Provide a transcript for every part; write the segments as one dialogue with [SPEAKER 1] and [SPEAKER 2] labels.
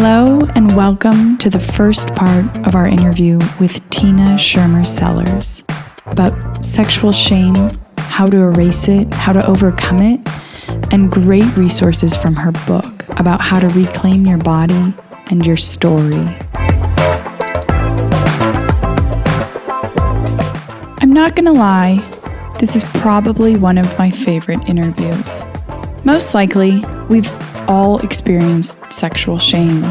[SPEAKER 1] Hello and welcome to the first part of our interview with Tina Schermer Sellers about sexual shame, how to erase it, how to overcome it, and great resources from her book about how to reclaim your body and your story. I'm not gonna lie, this is probably one of my favorite interviews. Most likely, we've all experienced sexual shame.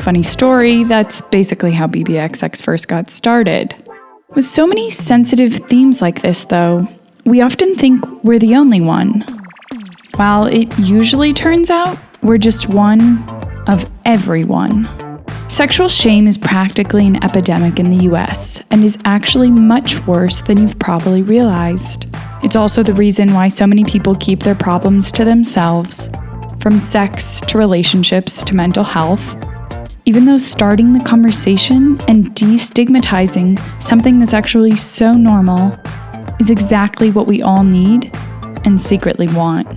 [SPEAKER 1] Funny story, that's basically how BBXX first got started. With so many sensitive themes like this, though, we often think we're the only one. While it usually turns out we're just one of everyone. Sexual shame is practically an epidemic in the US and is actually much worse than you've probably realized. It's also the reason why so many people keep their problems to themselves, from sex to relationships to mental health, even though starting the conversation and destigmatizing something that's actually so normal is exactly what we all need and secretly want.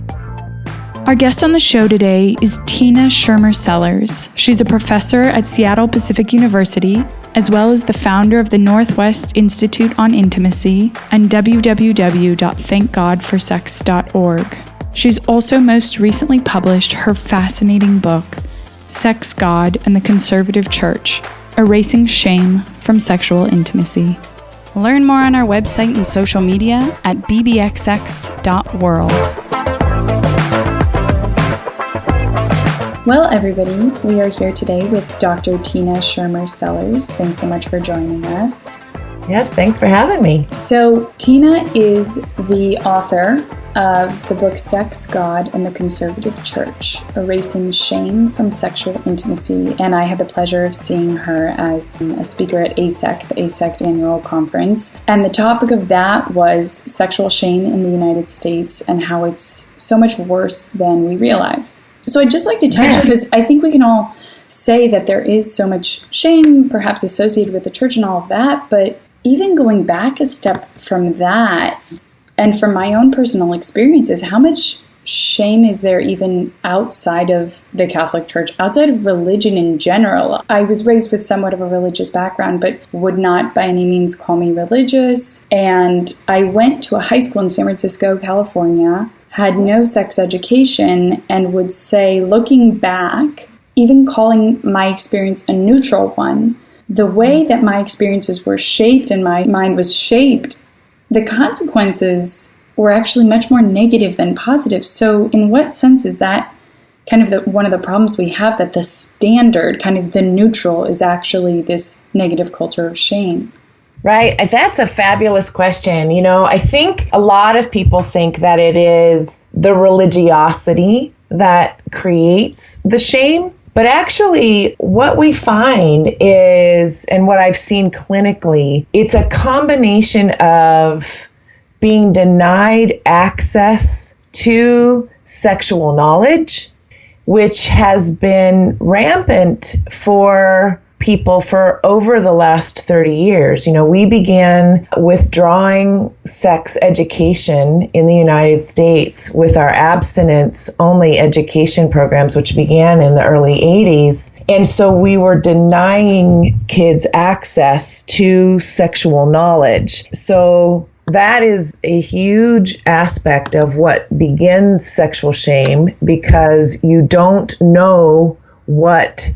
[SPEAKER 1] Our guest on the show today is Tina Schermer Sellers. She's a professor at Seattle Pacific University, as well as the founder of the Northwest Institute on Intimacy and www.thankgodforsex.org. She's also most recently published her fascinating book, Sex, God, and the Conservative Church, Erasing Shame from Sexual Intimacy. Learn more on our website and social media at bbxx.world. Well, everybody, we are here today with Dr. Tina Schermer Sellers. Thanks so much for joining us.
[SPEAKER 2] Yes, thanks for having me.
[SPEAKER 1] So, Tina is the author of the book Sex, God, and the Conservative Church, Erasing Shame from Sexual Intimacy, and I had the pleasure of seeing her as a speaker at ASEC, the ASEC annual conference, and the topic of that was sexual shame in the United States and how it's so much worse than we realize. So I'd just like to touch, because I think we can all say that there is so much shame perhaps associated with the church and all of that, but even going back a step from that, and from my own personal experiences, how much shame is there even outside of the Catholic Church, outside of religion in general? I was raised with somewhat of a religious background, but would not by any means call me religious. And I went to a high school in San Francisco, California, had no sex education, and would say, looking back, even calling my experience a neutral one, the way that my experiences were shaped and my mind was shaped, the consequences were actually much more negative than positive. So in what sense is that kind of one of the problems we have, that the standard, kind of the neutral, is actually this negative culture of shame?
[SPEAKER 2] Right. That's a fabulous question. You know, I think a lot of people think that it is the religiosity that creates the shame. But actually, what we find is, and what I've seen clinically, it's a combination of being denied access to sexual knowledge, which has been rampant for people for over the last 30 years. You know, we began withdrawing sex education in the United States with our abstinence-only education programs, which began in the early 80s. And so we were denying kids access to sexual knowledge. So that is a huge aspect of what begins sexual shame, because you don't know what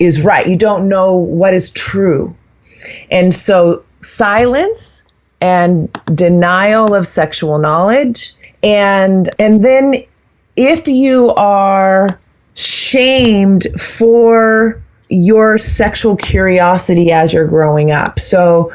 [SPEAKER 2] is right. You don't know what is true. And so silence and denial of sexual knowledge. And then if you are shamed for your sexual curiosity as you're growing up. So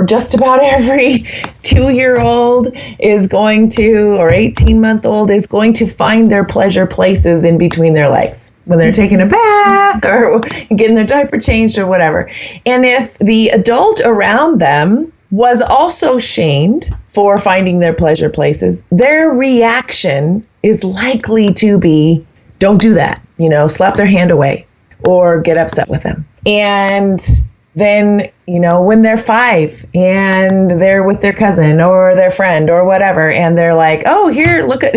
[SPEAKER 2] just about every 2-year-old is going to, or 18-month-old is going to find their pleasure places in between their legs when they're taking a bath or getting their diaper changed or whatever. And if the adult around them was also shamed for finding their pleasure places, their reaction is likely to be, don't do that, slap their hand away or get upset with them. And then, when they're 5 and they're with their cousin or their friend or whatever, and they're like, oh, here, look at,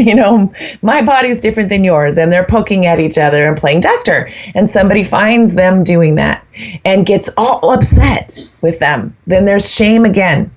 [SPEAKER 2] my body's different than yours. And they're poking at each other and playing doctor. And somebody finds them doing that and gets all upset with them. Then there's shame again.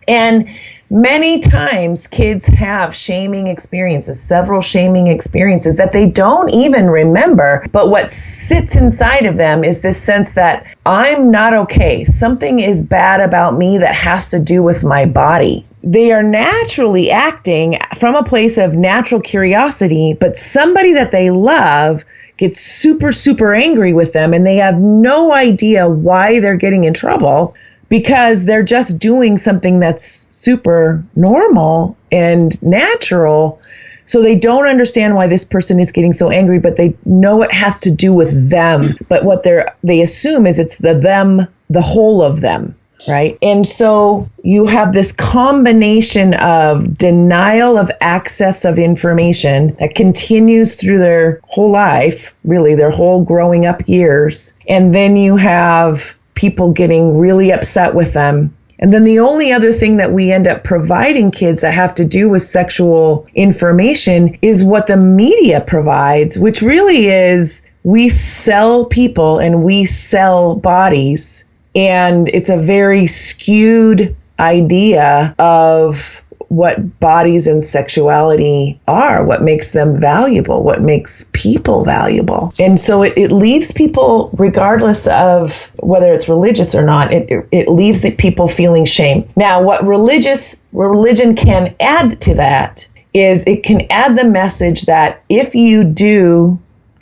[SPEAKER 2] And many times kids have shaming experiences, several shaming experiences that they don't even remember. But what sits inside of them is this sense that I'm not okay. Something is bad about me that has to do with my body. They are naturally acting from a place of natural curiosity, but somebody that they love gets super, super angry with them, and they have no idea why they're getting in trouble, because they're just doing something that's super normal and natural. So they don't understand why this person is getting so angry, but they know it has to do with them. But what they assume is it's the whole of them, right? And so you have this combination of denial of access of information that continues through their whole life, really their whole growing up years. And then you have people getting really upset with them. And then the only other thing that we end up providing kids that have to do with sexual information is what the media provides, which really is we sell people and we sell bodies. And it's a very skewed idea of what bodies and sexuality are, what makes them valuable, what makes people valuable. And so it leaves people, regardless of whether it's religious or not, it leaves the people feeling shame. Now, what religion can add to that is it can add the message that if you do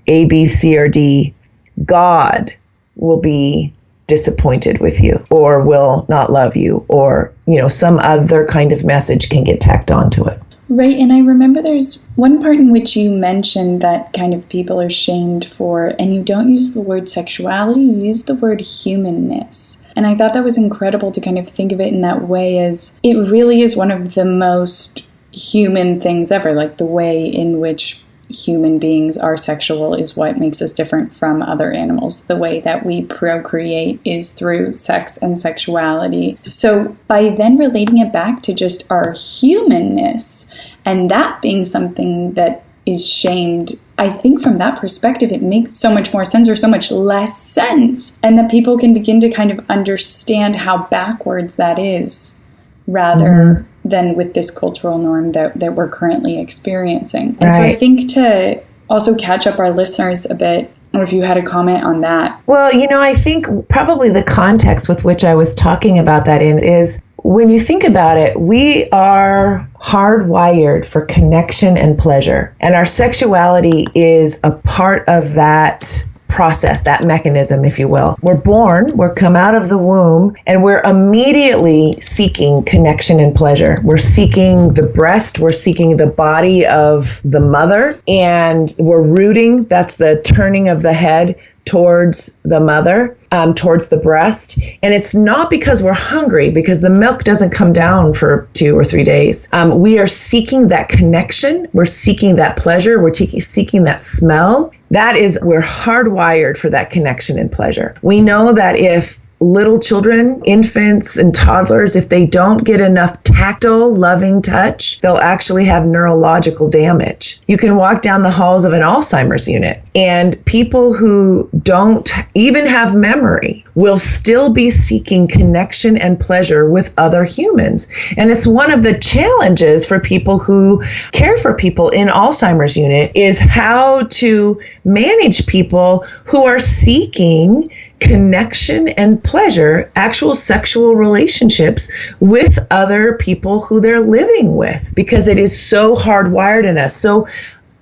[SPEAKER 2] A, B, C, or D, God will be disappointed with you or will not love you, or some other kind of message can get tacked onto it.
[SPEAKER 1] Right. And I remember there's one part in which you mentioned that kind of people are shamed for, and you don't use the word sexuality, you use the word humanness. And I thought that was incredible to kind of think of it in that way, as it really is one of the most human things ever, like the way in which human beings are sexual is what makes us different from other animals. The way that we procreate is through sex and sexuality. So by then relating it back to just our humanness and that being something that is shamed, I think from that perspective, it makes so much more sense, or so much less sense, and that people can begin to kind of understand how backwards that is, rather than with this cultural norm that we're currently experiencing. And so I think to also catch up our listeners a bit, or if you had a comment on that.
[SPEAKER 2] Well, I think probably the context with which I was talking about that in is, when you think about it, we are hardwired for connection and pleasure. And our sexuality is a part of that process, that mechanism, if you will. We're born, we're come out of the womb, and we're immediately seeking connection and pleasure. We're seeking the breast, we're seeking the body of the mother, and we're rooting, that's the turning of the head towards the mother, towards the breast. And it's not because we're hungry, because the milk doesn't come down for 2 or 3 days. We are seeking that connection. We're seeking that pleasure. We're seeking that smell. We're hardwired for that connection and pleasure. We know that if little children, infants and toddlers, if they don't get enough tactile, loving touch, they'll actually have neurological damage. You can walk down the halls of an Alzheimer's unit, and people who don't even have memory will still be seeking connection and pleasure with other humans. And it's one of the challenges for people who care for people in Alzheimer's unit, is how to manage people who are seeking connection and pleasure, actual sexual relationships with other people who they're living with, because it is so hardwired in us. So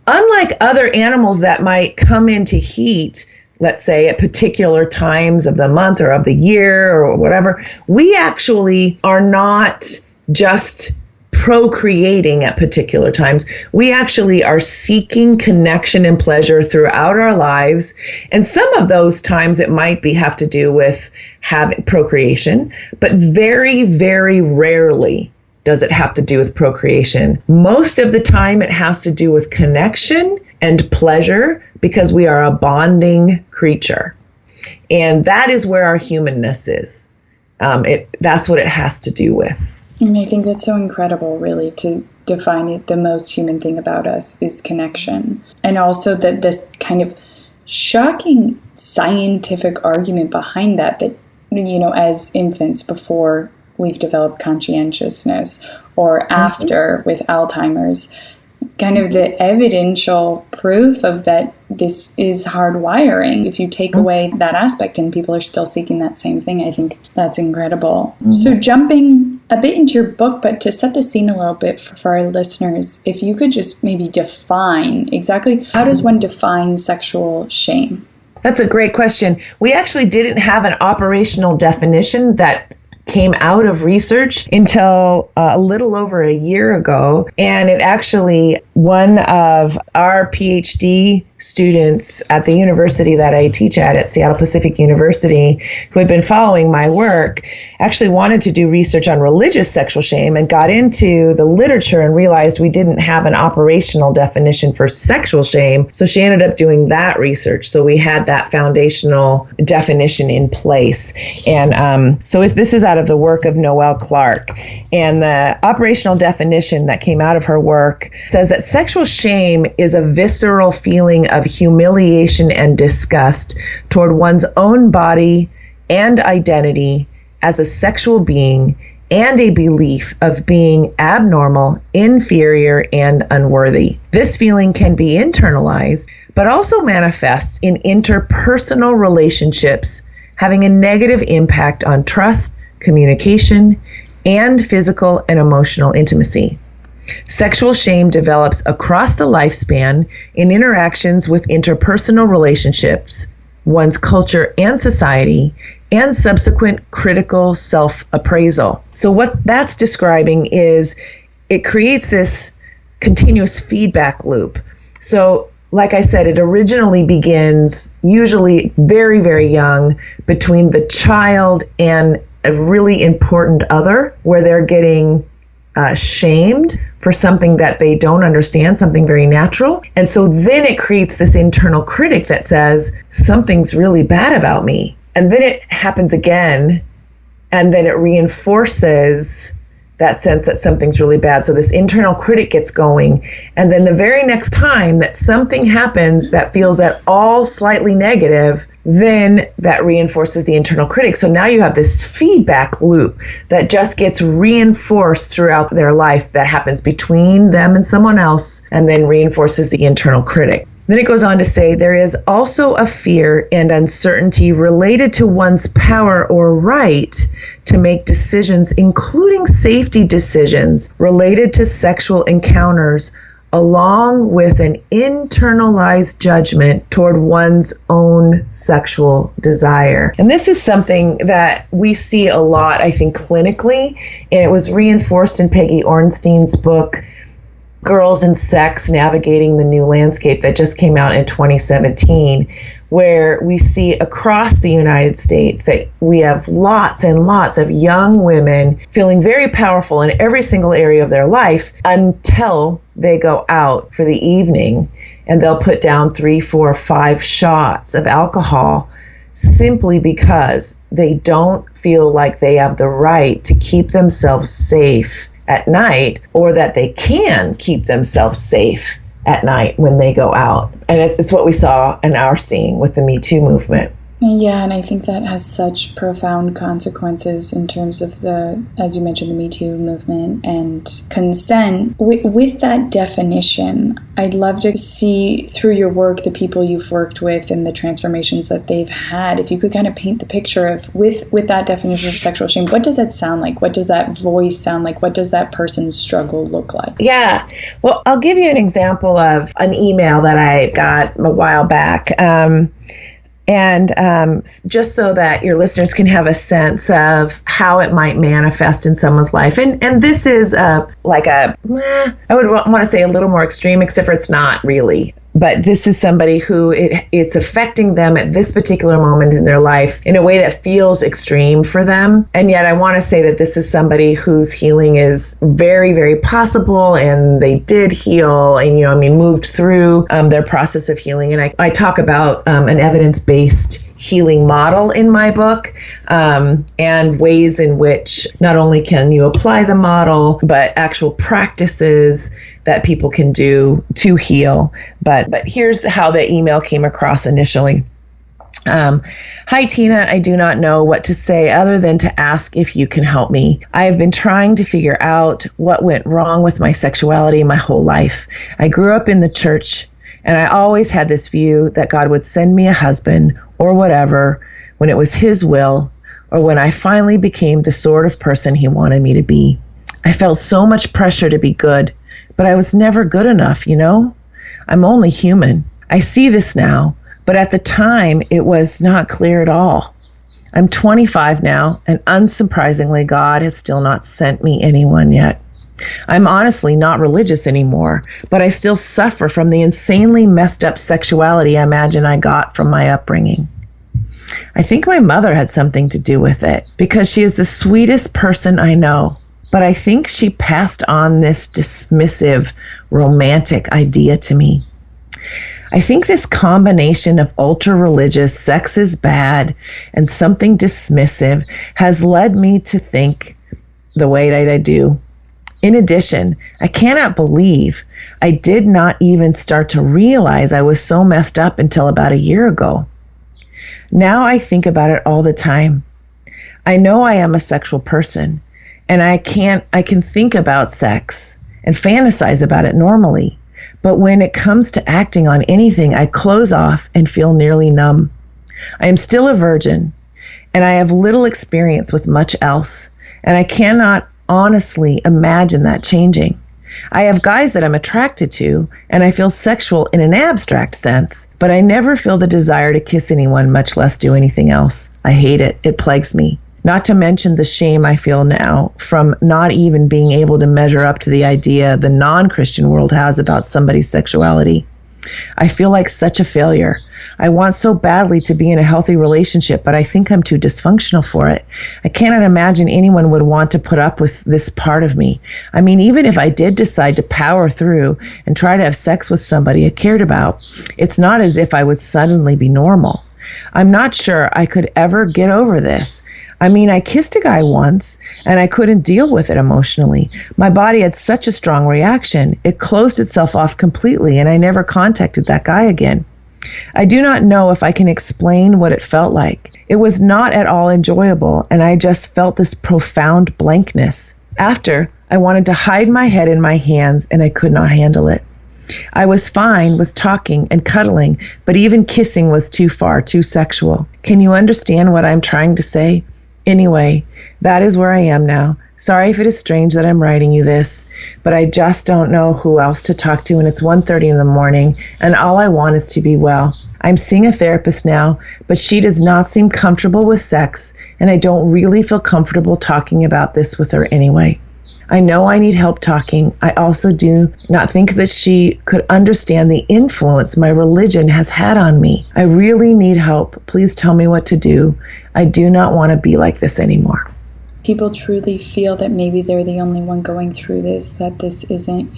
[SPEAKER 2] unlike other animals that might come into heat, let's say at particular times of the month or of the year or whatever, we actually are not just procreating at particular times. We actually are seeking connection and pleasure throughout our lives. And some of those times it might have to do with having procreation, but very, very rarely does it have to do with procreation. Most of the time it has to do with connection and pleasure, because we are a bonding creature. And that is where our humanness is. That's what it has to do with.
[SPEAKER 1] And I think that's so incredible, really, to define it. The most human thing about us is connection. And also that this kind of shocking scientific argument behind that, as infants, before we've developed conscientiousness, or after with Alzheimer's, kind of the evidential proof of that this is hardwiring. If you take away that aspect and people are still seeking that same thing, I think that's incredible. So jumping a bit into your book, but to set the scene a little bit for our listeners, if you could just maybe define exactly, how does one define sexual shame?
[SPEAKER 2] That's a great question. We actually didn't have an operational definition that came out of research until a little over a year ago. And it actually, one of our PhD students at the university that I teach at Seattle Pacific University, who had been following my work, actually wanted to do research on religious sexual shame and got into the literature and realized we didn't have an operational definition for sexual shame. So she ended up doing that research. So we had that foundational definition in place. And so if this is out of the work of Noelle Clark, and the operational definition that came out of her work says that sexual shame is a visceral feeling of humiliation and disgust toward one's own body and identity as a sexual being, and a belief of being abnormal, inferior, and unworthy. This feeling can be internalized, but also manifests in interpersonal relationships, having a negative impact on trust, communication, and physical and emotional intimacy. Sexual shame develops across the lifespan in interactions with interpersonal relationships, one's culture and society, and subsequent critical self-appraisal. So what that's describing is it creates this continuous feedback loop. So like I said, it originally begins usually very, very young between the child and a really important other, where they're getting shamed for something that they don't understand, something very natural. And so then it creates this internal critic that says, something's really bad about me. And then it happens again, and then it reinforces that sense that something's really bad. So this internal critic gets going. And then the very next time that something happens that feels at all slightly negative, then that reinforces the internal critic. So now you have this feedback loop that just gets reinforced throughout their life, that happens between them and someone else, and then reinforces the internal critic. Then it goes on to say, there is also a fear and uncertainty related to one's power or right to make decisions, including safety decisions related to sexual encounters, along with an internalized judgment toward one's own sexual desire. And this is something that we see a lot, I think, clinically, and it was reinforced in Peggy Ornstein's book, Girls and Sex, Navigating the New Landscape, that just came out in 2017, where we see across the United States that we have lots and lots of young women feeling very powerful in every single area of their life until they go out for the evening and they'll put down 3, 4, 5 shots of alcohol simply because they don't feel like they have the right to keep themselves safe at night, or that they can keep themselves safe at night when they go out. And it's what we saw and are seeing with the Me Too movement.
[SPEAKER 1] Yeah, and I think that has such profound consequences in terms of the, as you mentioned, the Me Too movement and consent. With that definition, I'd love to see through your work the people you've worked with and the transformations that they've had. If you could kind of paint the picture of, with that definition of sexual shame, what does that sound like? What does that voice sound like? What does that person's struggle look like?
[SPEAKER 2] Yeah, well, I'll give you an example of an email that I got a while back. And just so that your listeners can have a sense of how it might manifest in someone's life. And this is I would want to say a little more extreme, except for it's not really. But this is somebody who it's affecting them at this particular moment in their life in a way that feels extreme for them. And yet I want to say that this is somebody whose healing is very, very possible, and they did heal and, moved through their process of healing. And I talk about an evidence-based healing model in my book, and ways in which not only can you apply the model, but actual practices that people can do to heal. But here's how the email came across initially. Hi, Tina. I do not know what to say other than to ask if you can help me. I have been trying to figure out what went wrong with my sexuality my whole life. I grew up in the church, and I always had this view that God would send me a husband or whatever when it was his will, or when I finally became the sort of person he wanted me to be. I felt so much pressure to be good, but I was never good enough, I'm only human. I see this now, but at the time it was not clear at all. I'm 25 now, and unsurprisingly, God has still not sent me anyone yet. I'm honestly not religious anymore, but I still suffer from the insanely messed up sexuality I imagine I got from my upbringing. I think my mother had something to do with it, because she is the sweetest person I know, but I think she passed on this dismissive, romantic idea to me. I think this combination of ultra-religious, sex is bad, and something dismissive has led me to think the way that I do. In addition, I cannot believe I did not even start to realize I was so messed up until about a year ago. Now I think about it all the time. I know I am a sexual person, and I can think about sex and fantasize about it normally. But when it comes to acting on anything, I close off and feel nearly numb. I am still a virgin, and I have little experience with much else, and I cannot honestly imagine that changing. I have guys that I'm attracted to, and I feel sexual in an abstract sense, but I never feel the desire to kiss anyone, much less do anything else. I hate it. It plagues me. Not to mention the shame I feel now from not even being able to measure up to the idea the non-Christian world has about somebody's sexuality. I feel like such a failure. I want so badly to be in a healthy relationship, but I think I'm too dysfunctional for it. I cannot imagine anyone would want to put up with this part of me. I mean, even if I did decide to power through and try to have sex with somebody I cared about, it's not as if I would suddenly be normal. I'm not sure I could ever get over this. I mean, I kissed a guy once, and I couldn't deal with it emotionally. My body had such a strong reaction. It closed itself off completely, and I never contacted that guy again. I do not know if I can explain what it felt like. It was not at all enjoyable, and I just felt this profound blankness. After, I wanted to hide my head in my hands, and I could not handle it. I was fine with talking and cuddling, but even kissing was too far, too sexual. Can you understand what I'm trying to say? Anyway, that is where I am now. Sorry if it is strange that I'm writing you this, but I just don't know who else to talk to, and it's 1:30 in the morning, and all I want is to be well. I'm seeing a therapist now, but she does not seem comfortable with sex, and I don't really feel comfortable talking about this with her anyway. I know I need help talking. I also do not think that she could understand the influence my religion has had on me. I really need help. Please tell me what to do. I do not want to be like this anymore.
[SPEAKER 1] People truly feel that maybe they're the only one going through this, that this isn't,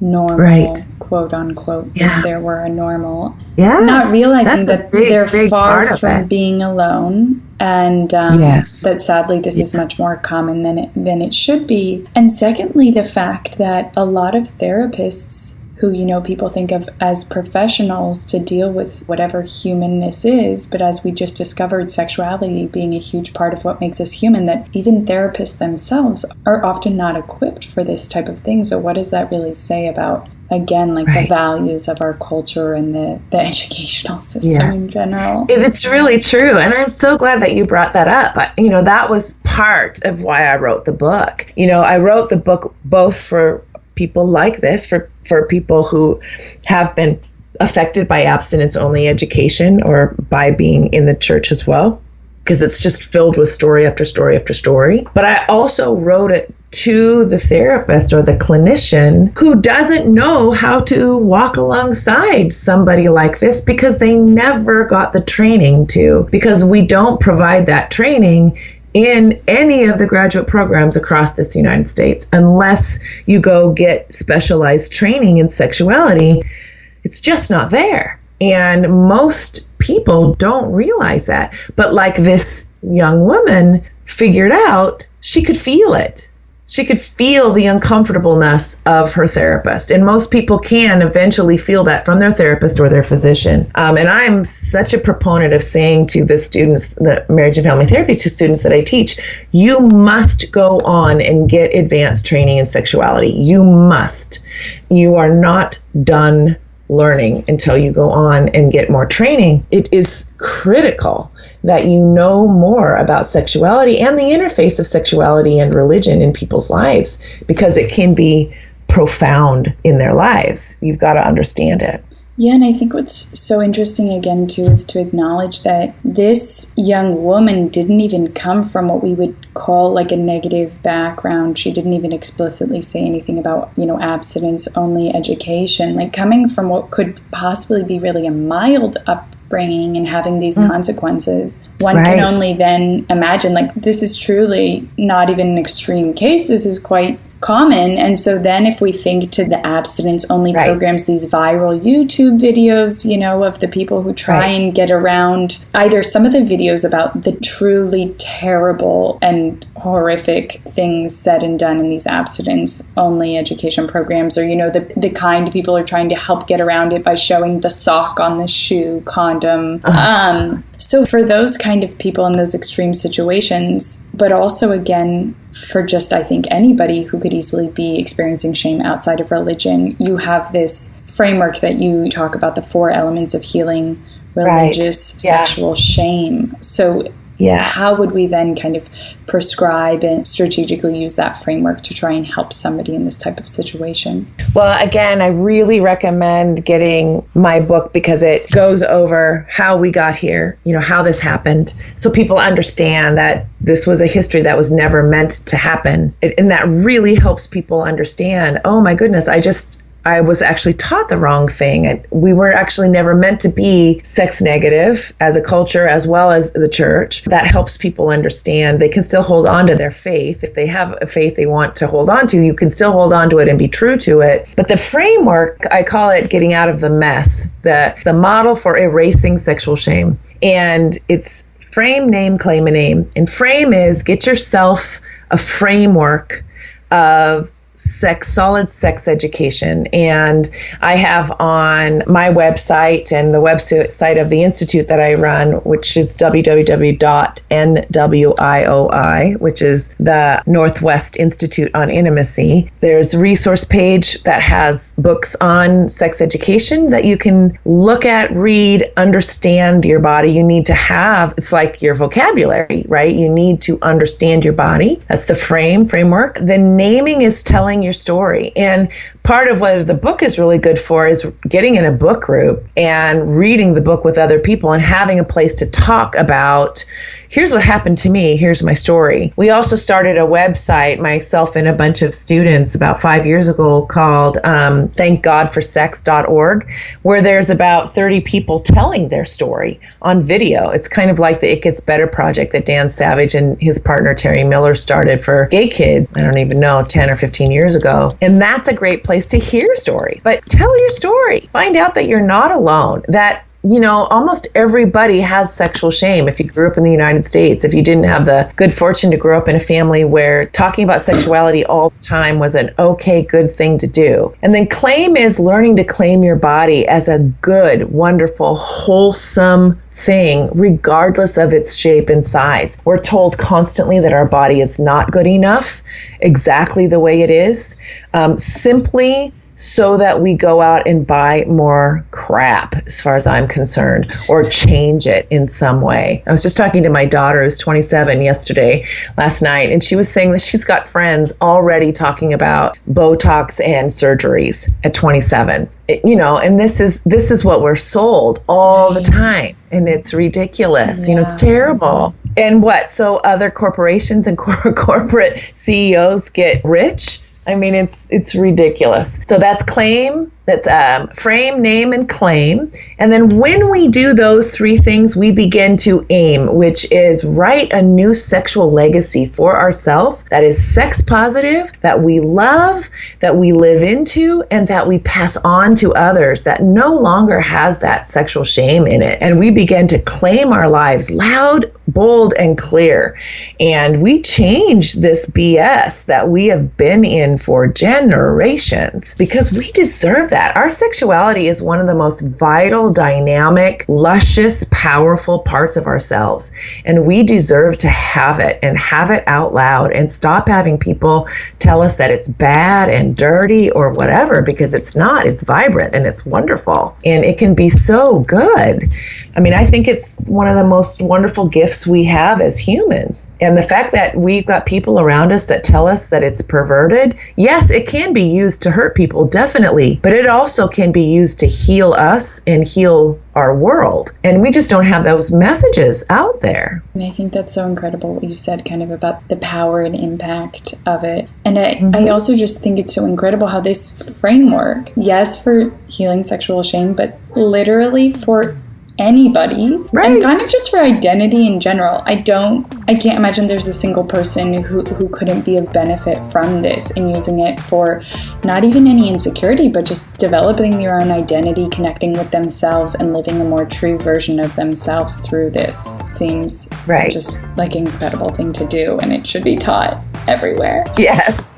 [SPEAKER 1] normal,
[SPEAKER 2] right,
[SPEAKER 1] quote unquote,
[SPEAKER 2] yeah,
[SPEAKER 1] if there were a normal.
[SPEAKER 2] Yeah,
[SPEAKER 1] not realizing that they're far from
[SPEAKER 2] it.
[SPEAKER 1] being alone, and
[SPEAKER 2] yes,
[SPEAKER 1] that sadly this is much more common than it should be. And secondly, the fact that a lot of therapists who, people think of as professionals to deal with whatever humanness is, but as we just discovered, sexuality being a huge part of what makes us human, that even therapists themselves are often not equipped for this type of thing. So what does that really say about, again, like the values of our culture and the educational system in general?
[SPEAKER 2] It's really true. And I'm so glad that you brought that up. That was part of why I wrote the book. I wrote the book both for people like this, for people who have been affected by abstinence-only education or by being in the church as well. because it's just filled with story after story after story. But I also wrote it to the therapist or the clinician who doesn't know how to walk alongside somebody like this because they never got the training to, because we don't provide that training in any of the graduate programs across this United States unless you go get specialized training in sexuality. It's just not there. And most people don't realize that. But like this young woman figured out, she could feel it. She could feel the uncomfortableness of her therapist. And most people can eventually feel that from their therapist or their physician. And I'm such a proponent of saying to the students, the marriage and family therapy to students that I teach, you must go on and get advanced training in sexuality. You must. You are not done learning until you go on and get more training. It is critical that you know more about sexuality and the interface of sexuality and religion in people's lives, because it can be profound in their lives. You've got to understand it.
[SPEAKER 1] Yeah, and I think what's so interesting again too is to acknowledge that this young woman didn't even come from what we would call like a negative background. She didn't even explicitly say anything about, abstinence-only education. Like coming from what could possibly be really a mild upbringing and having these consequences, one can only then imagine, like, this is truly not even an extreme case. This is quite common. And so then if we think to the abstinence only programs, these viral YouTube videos, of the people who try and get around either some of the videos about the truly terrible and horrific things said and done in these abstinence only education programs, or, the kind people are trying to help get around it by showing the sock on the shoe condom. So for those kind of people in those extreme situations, but also again, for just, I think, anybody who could easily be experiencing shame outside of religion, you have this framework that you talk about, the 4 elements of healing religious sexual shame. So how would we then kind of prescribe and strategically use that framework to try and help somebody in this type of situation?
[SPEAKER 2] Well, again, I really recommend getting my book because it goes over how we got here, how this happened, so people understand that this was a history that was never meant to happen. And that really helps people understand, oh my goodness, I was actually taught the wrong thing. We were actually never meant to be sex negative as a culture as well as the church. That helps people understand they can still hold on to their faith. If they have a faith they want to hold on to, you can still hold on to it and be true to it. But the framework, I call it getting out of the mess, the model for erasing sexual shame. And it's frame, name, claim, and aim. And frame is get yourself a framework of solid sex education. And I have on my website and the website of the institute that I run, which is www.NWIOI, which is the Northwest Institute on Intimacy. There's a resource page that has books on sex education that you can look at, read, understand your body. You need to have, it's like your vocabulary, right? You need to understand your body. That's the framework. The naming is telling your story. And part of what the book is really good for is getting in a book group and reading the book with other people and having a place to talk about, here's what happened to me, here's my story. We also started a website, myself and a bunch of students, about 5 years ago called thankgodforsex.org, where there's about 30 people telling their story on video. It's kind of like the It Gets Better project that Dan Savage and his partner Terry Miller started for gay kids, I don't even know, 10 or 15 years ago. And that's a great place to hear stories. But tell your story. Find out that you're not alone, that almost everybody has sexual shame. If you grew up in the United States, if you didn't have the good fortune to grow up in a family where talking about sexuality all the time was an okay, good thing to do. And then claim is learning to claim your body as a good, wonderful, wholesome thing, regardless of its shape and size. We're told constantly that our body is not good enough, exactly the way it is. Simply so that we go out and buy more crap, as far as I'm concerned, or change it in some way. I was just talking to my daughter, who's 27, last night, and she was saying that she's got friends already talking about Botox and surgeries at 27. And this is what we're sold all the time, and it's ridiculous.
[SPEAKER 1] Yeah.
[SPEAKER 2] It's terrible. And what? So other corporations and corporate CEOs get rich? I mean, it's ridiculous. So that's claim, that's frame, name, and claim. And then when we do those three things, we begin to aim, which is write a new sexual legacy for ourselves that is sex positive, that we love, that we live into, and that we pass on to others, that no longer has that sexual shame in it. And we begin to claim our lives loud, bold, and clear. And we change this BS that we have been in for generations, because we deserve that. Our sexuality is one of the most vital, dynamic, luscious, powerful parts of ourselves. And we deserve to have it, and have it out loud, and stop having people tell us that it's bad and dirty or whatever, because it's not. It's vibrant and it's wonderful. And it can be so good. I mean, I think it's one of the most wonderful gifts we have as humans. And the fact that we've got people around us that tell us that it's perverted, yes, it can be used to hurt people, definitely. But it also can be used to heal us and heal our world. And we just don't have those messages out there.
[SPEAKER 1] And I think that's so incredible what you said kind of about the power and impact of it. And I also just think it's so incredible how this framework, yes, for healing sexual shame, but literally for anybody, right, and kind of just for identity in general. I can't imagine there's a single person who couldn't be of benefit from this and using it for not even any insecurity, but just developing their own identity, connecting with themselves, and living a more true version of themselves through this. Seems just like an incredible thing to do, and it should be taught everywhere.
[SPEAKER 2] Yes.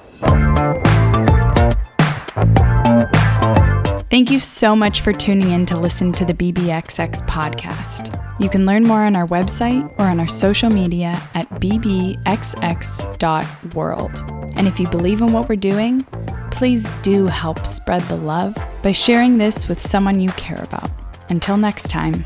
[SPEAKER 3] Thank you so much for tuning in to listen to the BBXX podcast. You can learn more on our website or on our social media at bbxx.world. And if you believe in what we're doing, please do help spread the love by sharing this with someone you care about. Until next time.